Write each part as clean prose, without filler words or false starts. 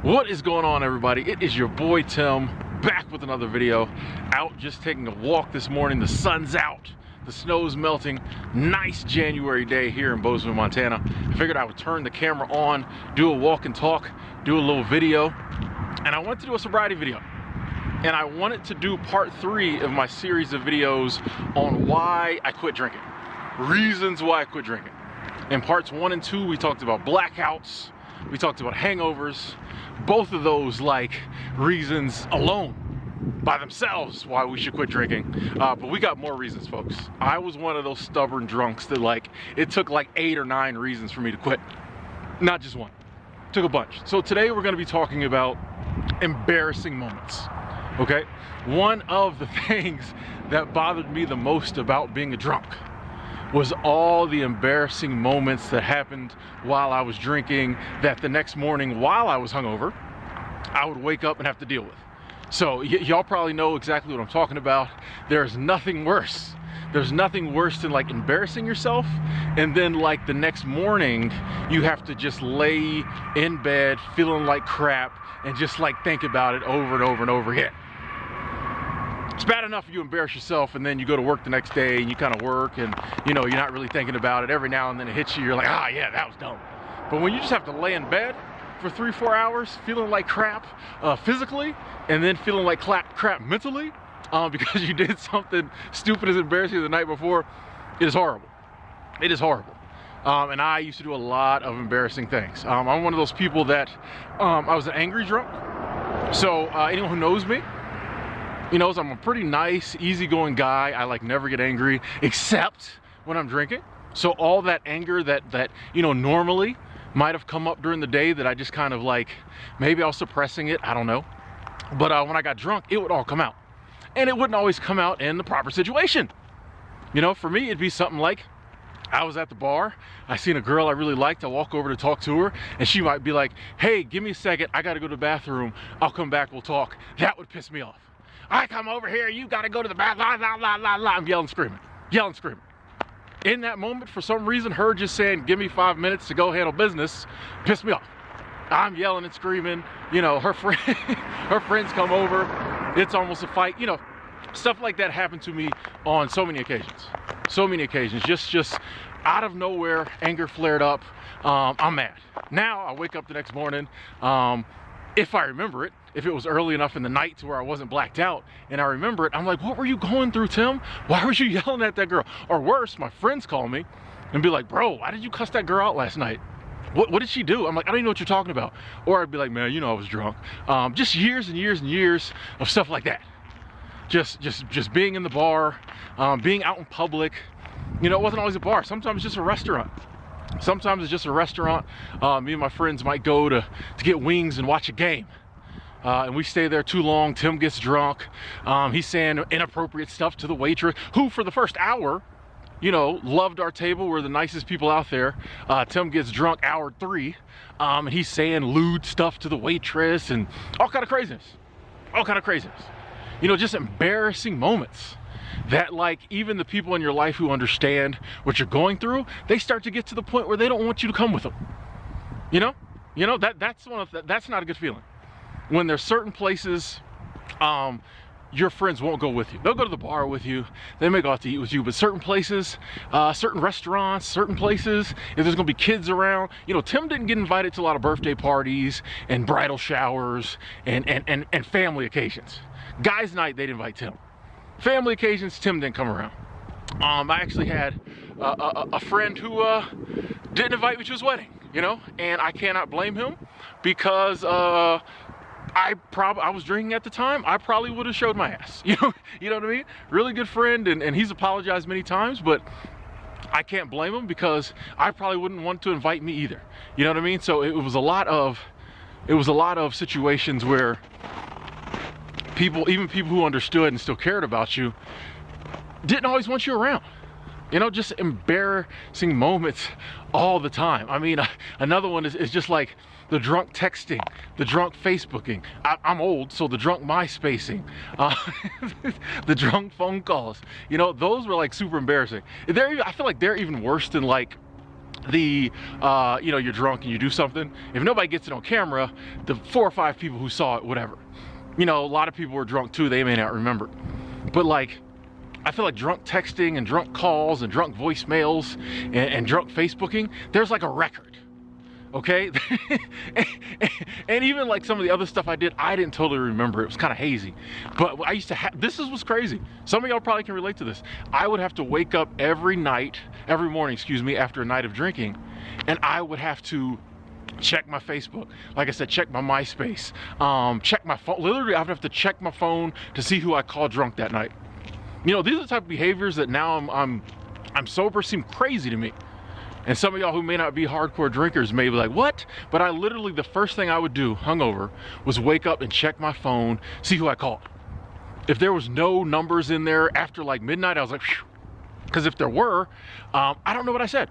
What is going on, everybody? It is your boy Tim, back with another video. Out just taking a walk this morning. The sun's out, the snow's melting. Nice January day here in Bozeman, Montana. I figured I would turn the camera on, do a walk and talk, do a little video, and I wanted to do a sobriety video. And I wanted to do part 3 of my series of videos on why I quit drinking. Reasons why I quit drinking. In parts 1 and 2, we talked about blackouts, we talked about hangovers. Both of those reasons alone by themselves why we should quit drinking. But we got more reasons, folks. I was one of those stubborn drunks that it took 8 or 9 reasons for me to quit. Not just one. It took a bunch. So today we're gonna be talking about embarrassing moments. Okay? One of the things that bothered me the most about being a drunk was all the embarrassing moments that happened while I was drinking that the next morning while I was hungover, I would wake up and have to deal with. So y'all probably know exactly what I'm talking about. There's nothing worse. There's nothing worse than embarrassing yourself and then the next morning you have to just lay in bed feeling like crap and just think about it over and over and over again. It's bad enough if you embarrass yourself and then you go to work the next day and you kind of work and you're not really thinking about it. Every now and then it hits you, you're like, ah, yeah, that was dumb. But when you just have to lay in bed for 3-4 hours feeling like crap physically and then feeling like crap mentally because you did something stupid as embarrassing the night before, it is horrible. It is horrible. And I used to do a lot of embarrassing things. I'm one of those people that I was an angry drunk. So anyone who knows me, knows I'm a pretty nice, easygoing guy. I never get angry except when I'm drinking. So all that anger that normally might have come up during the day that I just kind of maybe I was suppressing it, I don't know. But when I got drunk, it would all come out. And it wouldn't always come out in the proper situation. For me, it'd be something like, I was at the bar, I seen a girl I really liked, I walk over to talk to her, and she might be like, hey, give me a second, I gotta go to the bathroom, I'll come back, we'll talk. That would piss me off. I come over here, you gotta go to the bathroom, I'm yelling, screaming. In that moment, for some reason, her just saying, give me 5 minutes to go handle business, pissed me off. I'm yelling and screaming, her friends come over, it's almost a fight, stuff like that happened to me on so many occasions. Just out of nowhere, anger flared up, I'm mad. Now, I wake up the next morning, if I remember it, if it was early enough in the night to where I wasn't blacked out and I remember it, I'm like, what were you going through, Tim? Why were you yelling at that girl? Or worse, my friends call me and be like, bro, why did you cuss that girl out last night? What did she do? I'm like, I don't even know what you're talking about. Or I'd be like, man, I was drunk. Just years and years and years of stuff like that. Just being in the bar, being out in public. It wasn't always a bar. Sometimes it's just a restaurant. Me and my friends might go to get wings and watch a game. And we stay there too long. Tim gets drunk. He's saying inappropriate stuff to the waitress, who for the first hour, loved our table. We're the nicest people out there. Tim gets drunk hour 3, and he's saying lewd stuff to the waitress and all kind of craziness. Just embarrassing moments that even the people in your life who understand what you're going through, they start to get to the point where they don't want you to come with them. That's not a good feeling. When there's certain places, your friends won't go with you. They'll go to the bar with you. They may go out to eat with you, but certain places, certain restaurants, certain places, if there's gonna be kids around, Tim didn't get invited to a lot of birthday parties and bridal showers and family occasions. Guys' night, they'd invite Tim. Family occasions, Tim didn't come around. I actually had a friend who didn't invite me to his wedding, and I cannot blame him because I was drinking at the time. I probably would have showed my ass. You know what I mean? Really good friend, and he's apologized many times, but I can't blame him because I probably wouldn't want to invite me either. You know what I mean? So it was a lot of situations where even people who understood and still cared about you, didn't always want you around. Just embarrassing moments all the time. I mean, another one is just the drunk texting, the drunk Facebooking. I'm old, so the drunk MySpacing, the drunk phone calls. Those were super embarrassing. I feel like they're even worse than the you know, you're drunk and you do something. If nobody gets it on camera, the 4 or 5 people who saw it, whatever. You know, a lot of people were drunk too, they may not remember. But like, I feel like drunk texting and drunk calls and drunk voicemails and drunk Facebooking, there's like a record, okay? And even like some of the other stuff I did, I didn't totally remember. It was kind of hazy. But I used to have, this is what's crazy. Some of y'all probably can relate to this. I would have to wake up every morning, excuse me, after a night of drinking, and I would have to check my Facebook, like I said, check my MySpace, check my phone. Literally, I would have to check my phone to see who I called drunk that night. You know, these are the type of behaviors that now I'm sober seem crazy to me. And some of y'all who may not be hardcore drinkers may be like, what? But I literally, the first thing I would do, hungover, was wake up and check my phone, see who I called. If there was no numbers in there after like midnight, I was like, phew. Because if there were, I don't know what I said.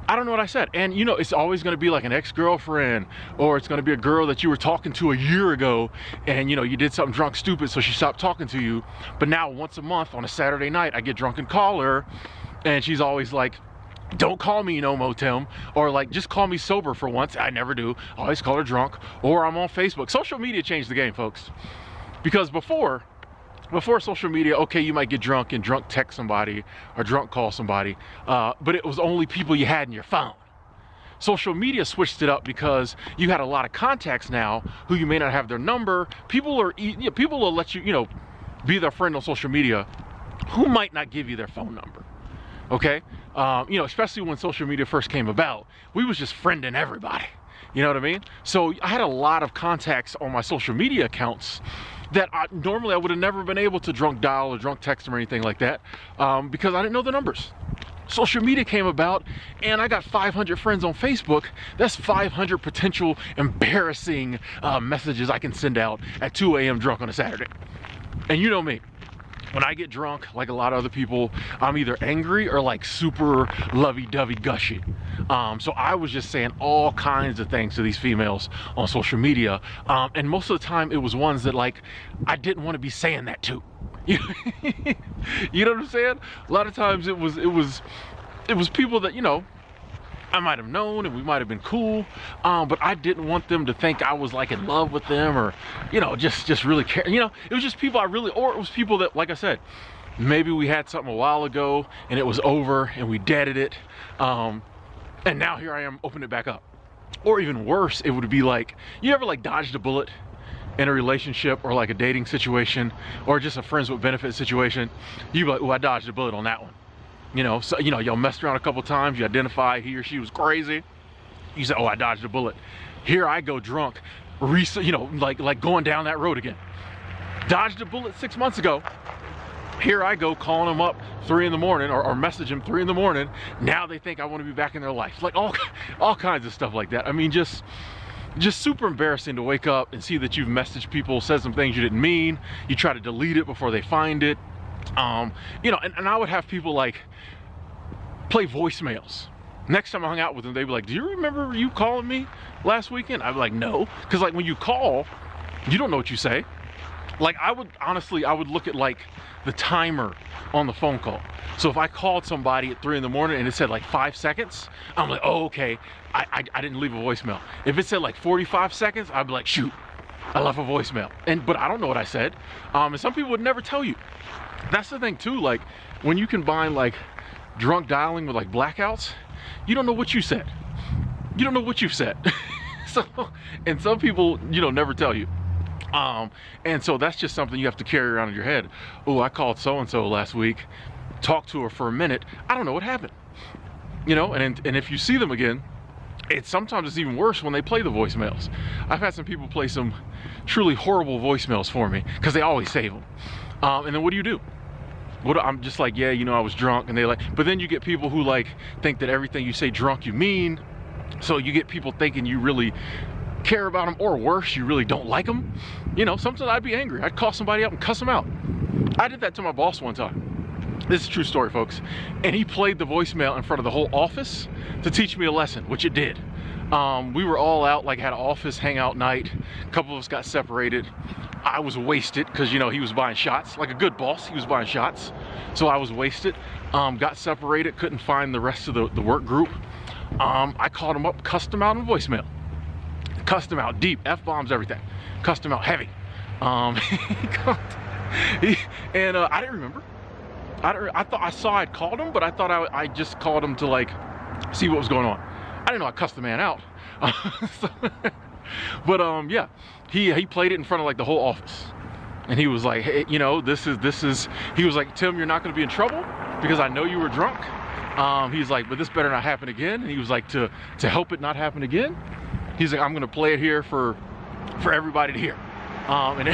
I don't know what I said. And you know, it's always gonna be like an ex-girlfriend, or it's gonna be a girl that you were talking to a year ago, and you know, you did something drunk stupid, so she stopped talking to you. But now once a month on a Saturday night, I get drunk and call her, and she's always like, don't call me no more, Tim, or like, just call me sober for once. I never do. I always call her drunk, or I'm on Facebook. Social media changed the game, folks. Because before social media, okay, you might get drunk and drunk text somebody or drunk call somebody, but it was only people you had in your phone. Social media switched it up because you had a lot of contacts now who you may not have their number. People will let you, you know, be their friend on social media who might not give you their phone number. Okay, you know, especially when social media first came about, we was just friending everybody. You know what I mean? So I had a lot of contacts on my social media accounts that normally I would have never been able to drunk dial or drunk text them or anything like that, because I didn't know the numbers. Social media came about and I got 500 friends on Facebook. That's 500 potential embarrassing messages I can send out at 2 a.m. drunk on a Saturday. And you know me, when I get drunk, like a lot of other people, I'm either angry or like super lovey-dovey gushy. So I was just saying all kinds of things to these females on social media. And most of the time it was ones that like, I didn't want to be saying that to. You know what I'm saying? A lot of times it was people that, you know, I might have known and we might have been cool, but I didn't want them to think I was like in love with them, or, you know, just really care. You know, it was just people or it was people that, like I said, maybe we had something a while ago and it was over and we deaded it, and now here I am opening it back up. Or even worse, it would be like, you ever like dodged a bullet in a relationship or like a dating situation or just a friends with benefits situation? You'd be like, oh, I dodged a bullet on that one. You know, so, you know, y'all messed around a couple times, you identify he or she was crazy. You say, oh, I dodged a bullet. Here I go drunk, you know, like going down that road again. Dodged a bullet 6 months ago. Here I go calling them up 3 in the morning or message them 3 in the morning. Now they think I want to be back in their life. Like all kinds of stuff like that. I mean, just super embarrassing to wake up and see that you've messaged people, said some things you didn't mean. You try to delete it before they find it. You know, and I would have people like play voicemails. Next time I hung out with them, they'd be like, do you remember you calling me last weekend? I'd be like, no. Because like when you call, you don't know what you say. Like I would look at like the timer on the phone call. So if I called somebody at 3 in the morning and it said like 5 seconds, I'm like, oh, okay, I didn't leave a voicemail. If it said like 45 seconds, I'd be like, shoot, I left a voicemail. But I don't know what I said. And some people would never tell you. That's the thing too, like when you combine like drunk dialing with like blackouts, you don't know what you said. You don't know what you've said. And some people, you know, never tell you. And so that's just something you have to carry around in your head. Oh, I called so-and-so last week, talked to her for a minute. I don't know what happened. You know, and if you see them again, sometimes it's even worse when they play the voicemails. I've had some people play some truly horrible voicemails for me because they always save them. And then what do? I'm just like, yeah, you know, I was drunk, and they like, but then you get people who like think that everything you say drunk you mean. So you get people thinking you really care about them, or worse, you really don't like them. You know, sometimes I'd be angry. I'd call somebody up and cuss them out. I did that to my boss one time. This is a true story, folks. And he played the voicemail in front of the whole office to teach me a lesson, which it did. We were all out, like had an office hangout night. A couple of us got separated. I was wasted because, you know, he was buying shots. Like a good boss, he was buying shots. So I was wasted. Got separated, couldn't find the rest of the work group. I called him up, cussed him out in voicemail. Cussed him out deep, F-bombs, everything. Cussed him out heavy. I didn't remember. I thought I saw I'd called him, but I thought I just called him to like see what was going on. I didn't know I cussed the man out. But yeah, he played it in front of like the whole office, and he was like, hey, you know, this is. He was like, Tim, you're not going to be in trouble because I know you were drunk. He's like, but this better not happen again. And he was like, to help it not happen again, he's like, I'm going to play it here for everybody to hear. And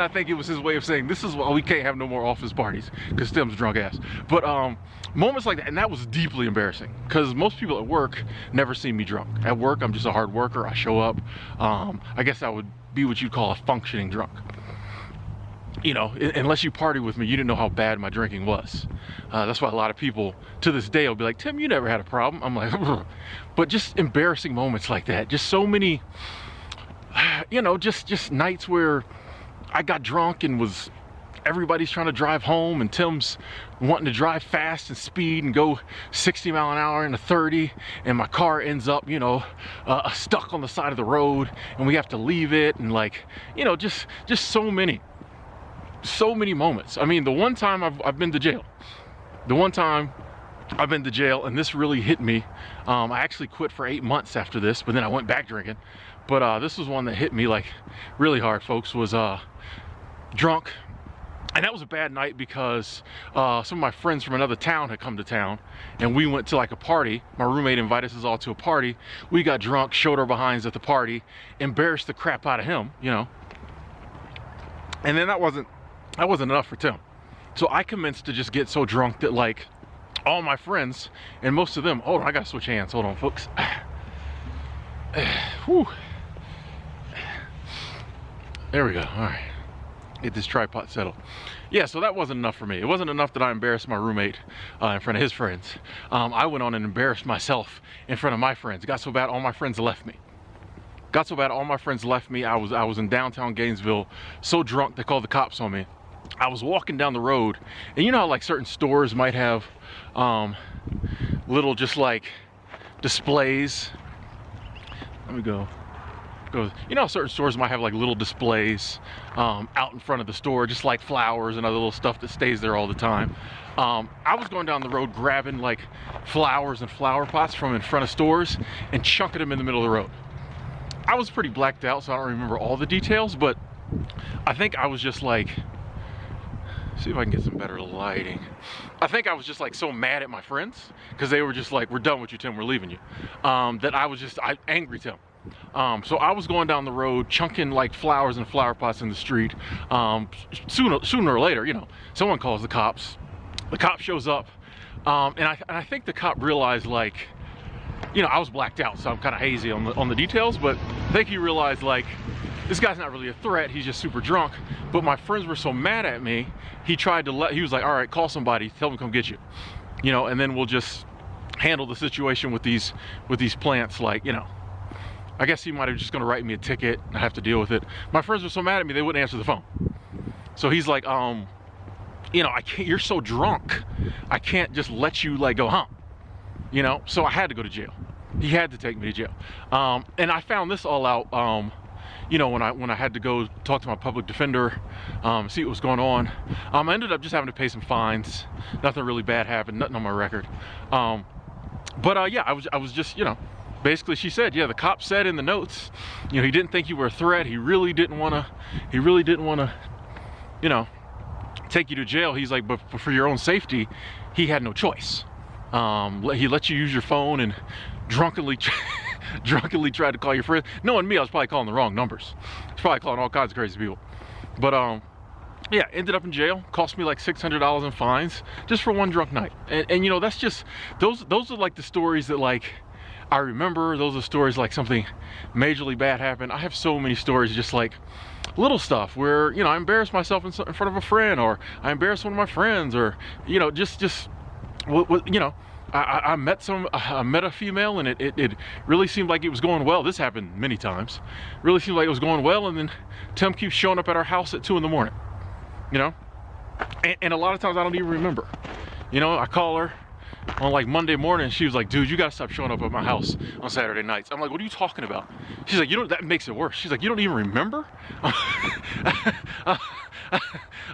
I think it was his way of saying, this is why we can't have no more office parties because Tim's drunk ass. But moments like that, and that was deeply embarrassing because most people at work never see me drunk. At work, I'm just a hard worker. I show up. I guess I would be what you'd call a functioning drunk. You know, unless you party with me, you didn't know how bad my drinking was. That's why a lot of people to this day will be like, Tim, you never had a problem. I'm like, ugh. But just embarrassing moments like that. Just so many, you know, just nights where I got drunk and everybody's trying to drive home and Tim's wanting to drive fast and speed and go 60 mile an hour into 30, and my car ends up, you know, stuck on the side of the road and we have to leave it, and like, you know, just so many moments. I mean, the one time I've been to jail, and this really hit me. I actually quit for 8 months after this, but then I went back drinking. But this was one that hit me like really hard, folks. Was drunk, and that was a bad night because some of my friends from another town had come to town, and we went to like a party. My roommate invited us all to a party. We got drunk, showed our behinds at the party, embarrassed the crap out of him, you know. And then that wasn't enough for Tim. So I commenced to just get so drunk that like all my friends, and most of them, hold on, I gotta switch hands, hold on, folks. Whew. There we go, all right. Get this tripod settled. Yeah, so that wasn't enough for me. It wasn't enough that I embarrassed my roommate in front of his friends. I went on and embarrassed myself in front of my friends. It got so bad all my friends left me. I was in downtown Gainesville, so drunk they called the cops on me. I was walking down the road, and you know how like certain stores might have little just like displays. Let me go. You know how certain stores might have like little displays out in front of the store, just like flowers and other little stuff that stays there all the time. I was going down the road grabbing like flowers and flower pots from in front of stores and chunking them in the middle of the road. I was pretty blacked out, so I don't remember all the details, but I think I was just like, see if I can get some better lighting. I think I was just like so mad at my friends because they were just like, we're done with you, Tim, we're leaving you. That I was just angry Tim. So I was going down the road chunking like flowers and flower pots in the street. Sooner or later, you know, someone calls the cops. The cop shows up, and I think the cop realized, like, you know, I was blacked out, so I'm kind of hazy on the details, but I think he realized like this guy's not really a threat, he's just super drunk. But my friends were so mad at me, he was like, all right, call somebody, tell them to come get you, you know, and then we'll just handle the situation with these plants, like, you know. I guess he might have just gonna write me a ticket and I have to deal with it. My friends were so mad at me they wouldn't answer the phone. So he's like, you know, you're so drunk, I can't just let you like go home, you know. So I had to go to jail. He had to take me to jail. And I found this all out, you know, when I had to go talk to my public defender, see what was going on. I ended up just having to pay some fines. Nothing really bad happened, nothing on my record. But yeah, I was just, you know, basically she said, yeah, the cop said in the notes, you know, he didn't think you were a threat. He really didn't want to, you know, take you to jail. He's like, but for your own safety, he had no choice. He let you use your phone and drunkenly tried to call your friend. Knowing me, I was probably calling the wrong numbers. I was probably calling all kinds of crazy people. But yeah, ended up in jail. Cost me like $600 in fines just for one drunk night. And you know, that's just, those are like the stories that like I remember. Those are stories like something majorly bad happened. I have so many stories just like little stuff where, you know, I embarrassed myself in front of a friend, or I embarrassed one of my friends, or, you know, just you know, I met a female, and it really seemed like it was going well. This happened many times. Really seemed like it was going well, and then Tim keeps showing up at our house at 2 in the morning, you know? And a lot of times I don't even remember. You know, I call her, on like Monday morning, she was like, dude, you gotta stop showing up at my house on Saturday nights. I'm like, what are you talking about? She's like, you know, that makes it worse. She's like, you don't even remember?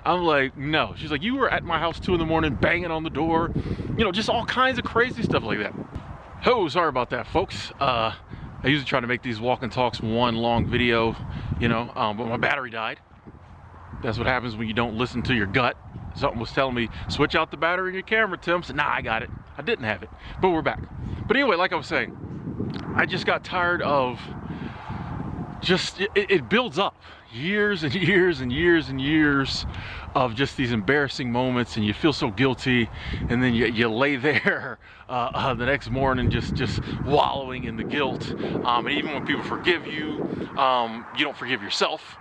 I'm like, no. She's like, you were at my house 2 in the morning banging on the door, you know, just all kinds of crazy stuff like that. Oh, sorry about that, folks. I usually try to make these walk and talks one long video, you know, but my battery died. That's what happens when you don't listen to your gut. Something was telling me, switch out the battery in your camera, Tim. I said, nah, I got it. I didn't have it, but we're back. But anyway, like I was saying, I just got tired of just, it builds up years and years and years and years of just these embarrassing moments, and you feel so guilty, and then you lay there the next morning just wallowing in the guilt. And even when people forgive you, you don't forgive yourself.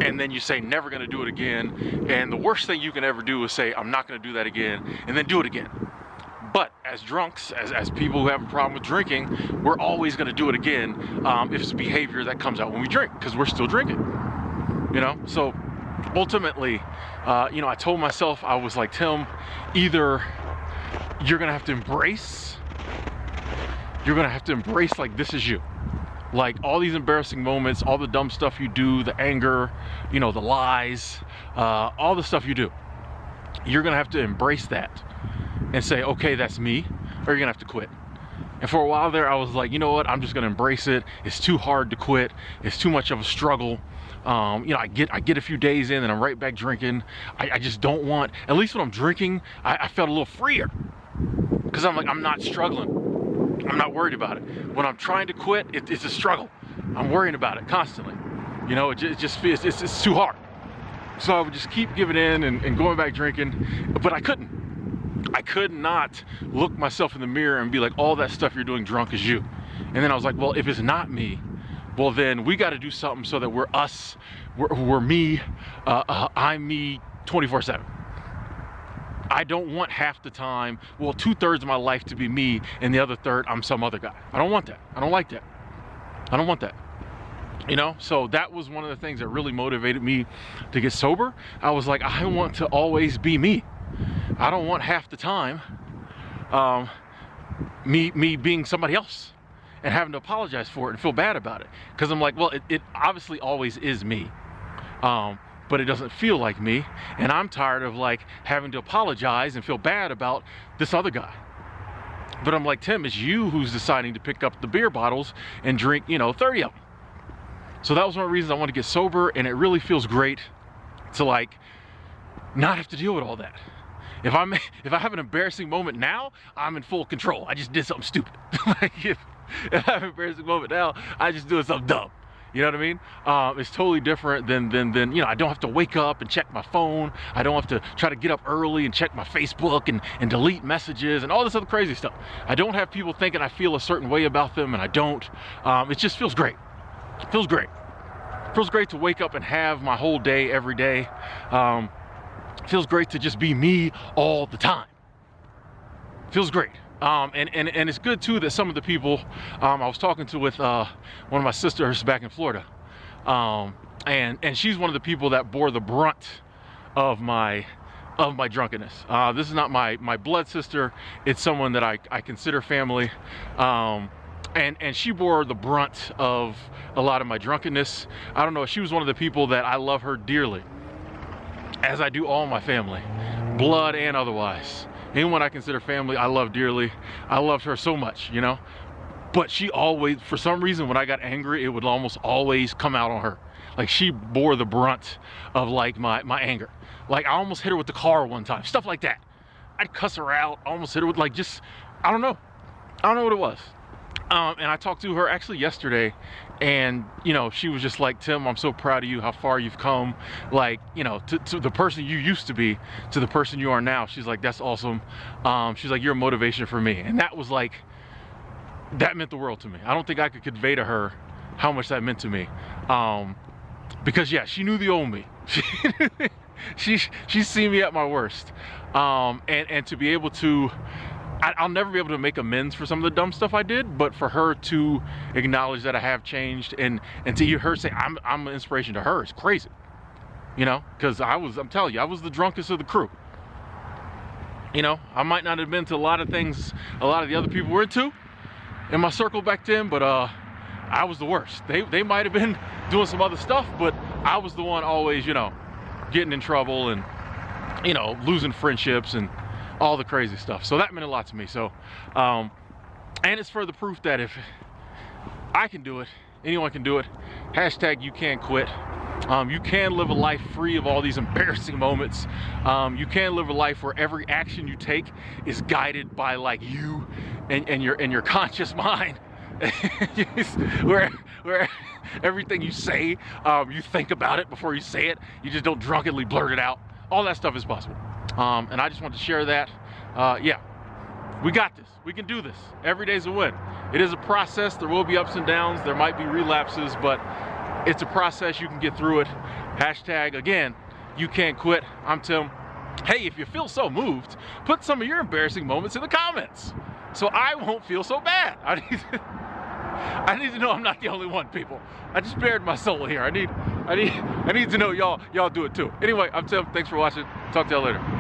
And then you say, never gonna do it again. And the worst thing you can ever do is say, I'm not gonna do that again, and then do it again. But as drunks, as people who have a problem with drinking, we're always gonna do it again if it's behavior that comes out when we drink, because we're still drinking, you know? So ultimately, you know, I told myself, I was like, Tim, either you're gonna have to embrace like this is you. Like all these embarrassing moments, all the dumb stuff you do, the anger, you know, the lies, all the stuff you do, you're gonna have to embrace that and say, okay, that's me, or you're gonna have to quit. And for a while there, I was like, you know what, I'm just gonna embrace it. It's too hard to quit. It's too much of a struggle. You know, I get a few days in and I'm right back drinking. I just don't want, at least when I'm drinking, I felt a little freer, because I'm like, I'm not struggling. I'm not worried about it. When I'm trying to quit, it's a struggle. I'm worrying about it constantly. You know, it just feels, it's too hard. So I would just keep giving in and going back drinking, but I couldn't. I could not look myself in the mirror and be like, all that stuff you're doing drunk is you. And then I was like, well, if it's not me, well then we got to do something so that we're us, we're me, I'm me 24/7. I don't want half the time, well, 2/3 of my life to be me and the other third I'm some other guy. I don't want that. I don't like that. I don't want that. You know, so that was one of the things that really motivated me to get sober. I was like, I want to always be me. I don't want half the time me being somebody else and having to apologize for it and feel bad about it. Because I'm like, well, it obviously always is me. But it doesn't feel like me, and I'm tired of like having to apologize and feel bad about this other guy. But I'm like, Tim, it's you who's deciding to pick up the beer bottles and drink, you know, 30 of them. So that was one of the reasons I wanted to get sober, and it really feels great to like not have to deal with all that. If I have an embarrassing moment now, I'm in full control. I just did something stupid. Like if I have an embarrassing moment now, I just doing something dumb. You know what I mean? It's totally different than, you know, I don't have to wake up and check my phone. I don't have to try to get up early and check my Facebook and delete messages and all this other crazy stuff. I don't have people thinking I feel a certain way about them, and I don't. It just feels great. It feels great. It feels great to wake up and have my whole day every day. It feels great to just be me all the time. It feels great. And it's good too that some of the people I was talking to with one of my sisters back in Florida, and she's one of the people that bore the brunt of my drunkenness. This is not my blood sister. It's someone that I consider family, and she bore the brunt of a lot of my drunkenness. I don't know, she was one of the people that I love her dearly, as I do all my family, blood and otherwise. Anyone I consider family, I love dearly. I loved her so much, you know? But she always, for some reason, when I got angry, it would almost always come out on her. Like she bore the brunt of like my anger. Like I almost hit her with the car one time, stuff like that. I'd cuss her out, almost hit her with like just, I don't know. I don't know what it was. And I talked to her actually yesterday, and you know, she was just like, Tim, I'm so proud of you, how far you've come, like, you know, to the person you used to be to the person you are now. She's like, that's awesome. She's like, you're a motivation for me. And that was like, that meant the world to me. I don't think I could convey to her how much that meant to me, because yeah, she knew the old me. She's seen me at my worst, and to be able to, I'll never be able to make amends for some of the dumb stuff I did, but for her to acknowledge that I have changed, and to hear her say I'm an inspiration to her, is crazy. You know, because I'm telling you, I was the drunkest of the crew. You know, I might not have been to a lot of things a lot of the other people were into in my circle back then, but I was the worst. They might have been doing some other stuff, but I was the one always, you know, getting in trouble and, you know, losing friendships and all the crazy stuff. So that meant a lot to me. So, and it's further proof that if I can do it, anyone can do it. Hashtag you can't quit. You can live a life free of all these embarrassing moments. You can live a life where every action you take is guided by like you and your conscious mind. where everything you say, you think about it before you say it. You just don't drunkenly blurt it out. All that stuff is possible. And I just want to share that. Yeah, we got this. We can do this. Every day's a win. It is a process. There will be ups and downs. There might be relapses, but it's a process. You can get through it. Hashtag, again, you can't quit. I'm Tim. Hey, if you feel so moved, put some of your embarrassing moments in the comments so I won't feel so bad. I need to know I'm not the only one, people. I just bared my soul here. I need to know y'all do it too. Anyway, I'm Tim. Thanks for watching. Talk to y'all later.